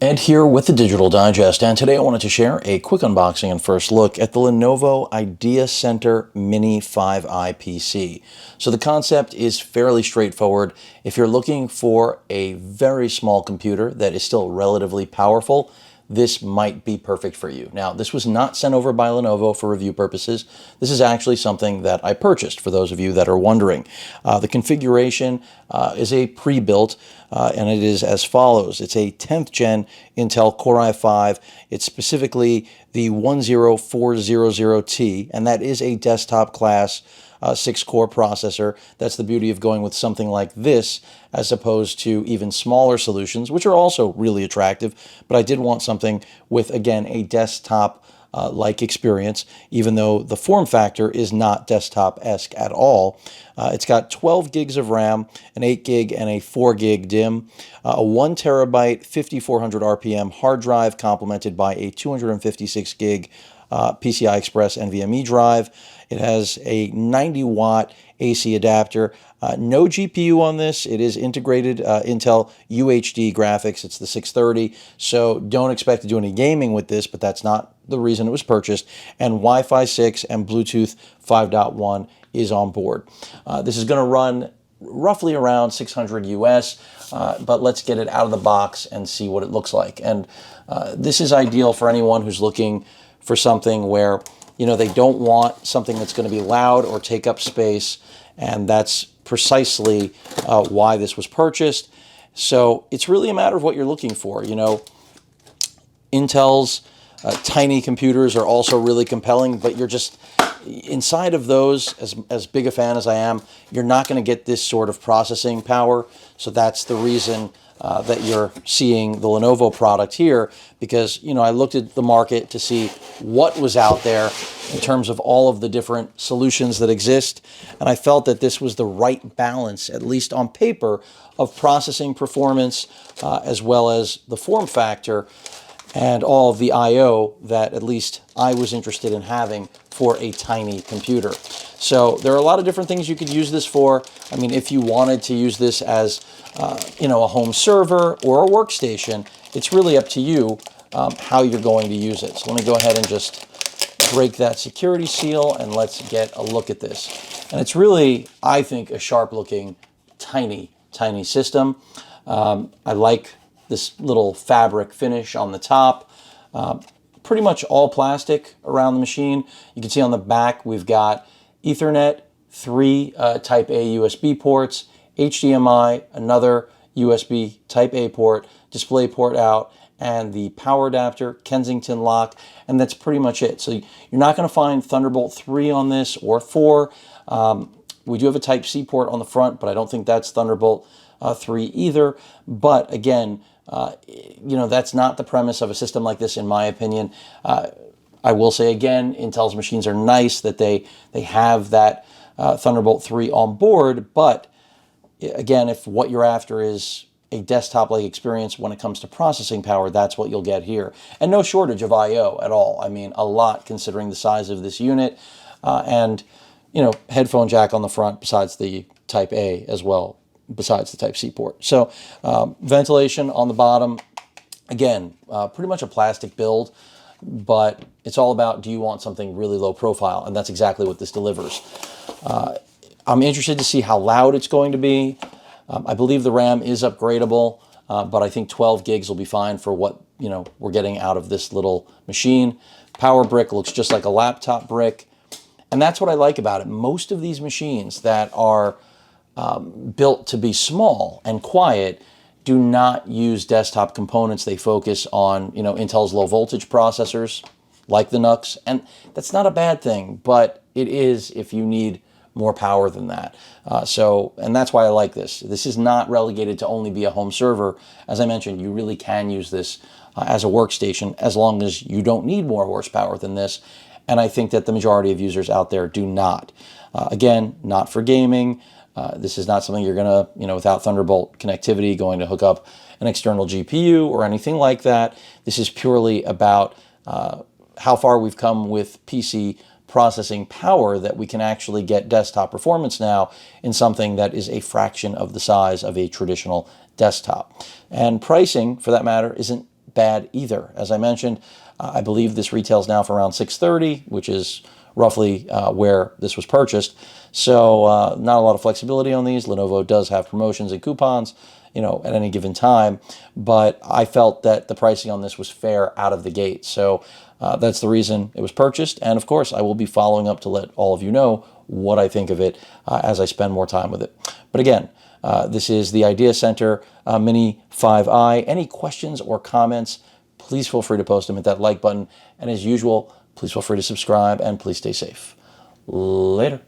Ed here with the Digital Digest, and today I wanted to share a quick unboxing and first look at the Lenovo IdeaCenter Mini 5i PC. So the concept is fairly straightforward. If you're looking for a very small computer that is still relatively powerful, this might be perfect for you. Now, this was not sent over by Lenovo for review purposes. This is actually something that I purchased, for those of you that are wondering. The configuration is a pre-built, and it is as follows. It's a 10th gen Intel Core i5. It's specifically the 10400T, and that is a desktop class 6-core processor. That's the beauty of going with something like this as opposed to even smaller solutions, which are also really attractive. But I did want something with, again, a desktop like experience, even though the form factor is not desktop-esque at all. It's got 12 gigs of RAM, an 8 gig and a 4 gig DIMM, a 1 terabyte 5400 RPM hard drive complemented by a 256 gig PCI Express NVMe drive. It has a 90-watt AC adapter. No GPU on this. It is integrated Intel UHD graphics. It's the 630, so don't expect to do any gaming with this, but that's not the reason it was purchased. And Wi-Fi 6 and Bluetooth 5.1 is on board. This is going to run roughly around 600 US, but let's get it out of the box and see what it looks like. And this is ideal for anyone who's looking for something where, you know, they don't want something that's going to be loud or take up space, and that's precisely why this was purchased. So it's really a matter of what you're looking for. You know, Intel's tiny computers are also really compelling, but you're just inside of those, as big a fan as I am, you're not going to get this sort of processing power. So that's the reason that you're seeing the Lenovo product here, because, you know, I looked at the market to see what was out there in terms of all of the different solutions that exist, and I felt that this was the right balance, at least on paper, of processing performance as well as the form factor and all of the I/O that at least I was interested in having for a tiny computer. So there are a lot of different things you could use this for. I mean, if you wanted to use this as you know, a home server or a workstation, it's really up to you how you're going to use it. So let me go ahead and just break that security seal and let's get a look at this. And it's really, I think, a sharp looking tiny system. I like this little fabric finish on the top. Pretty much all plastic around the machine. You can see on the back we've got Ethernet, 3 Type A USB ports, HDMI, another USB Type A port, display port out, and the power adapter, Kensington lock, and that's pretty much it. So you're not going to find Thunderbolt 3 on this or 4. We do have a Type C port on the front, but I don't think that's Thunderbolt 3 either. But again, you know, that's not the premise of a system like this, in my opinion. I will say again, Intel's machines are nice that they have that Thunderbolt 3 on board, but again, if what you're after is a desktop-like experience when it comes to processing power, that's what you'll get here. And no shortage of I/O at all. I mean, a lot considering the size of this unit. And, you know, headphone jack on the front besides the Type A as well, besides the Type C port. So ventilation on the bottom, again, pretty much a plastic build, but it's all about, do you want something really low profile? And that's exactly what this delivers. I'm interested to see how loud it's going to be. I believe the RAM is upgradable, but I think 12 gigs will be fine for what, you know, we're getting out of this little machine. Power brick looks just like a laptop brick, and that's what I like about it. Most of these machines that are built to be small and quiet do not use desktop components. They focus on, you know, Intel's low voltage processors like the NUCs, and that's not a bad thing, but it is if you need more power than that. And that's why I like this. This is not relegated to only be a home server. As I mentioned, you really can use this as a workstation as long as you don't need more horsepower than this. And I think that the majority of users out there do not. Again, not for gaming. This is not something you're gonna, you know, without Thunderbolt connectivity, going to hook up an external GPU or anything like that. This is purely about how far we've come with PC processing power that we can actually get desktop performance now in something that is a fraction of the size of a traditional desktop. And pricing, for that matter, isn't bad either. As I mentioned, I believe this retails now for around $630, which is roughly where this was purchased. So not a lot of flexibility on these. Lenovo does have promotions and coupons, at any given time, but I felt that the pricing on this was fair out of the gate. So that's the reason it was purchased. And of course, I will be following up to let all of you know what I think of it as I spend more time with it. But again, this is the IdeaCenter Mini 5i. Any questions or comments, please feel free to post them at that like button. And as usual, please feel free to subscribe and please stay safe. Later.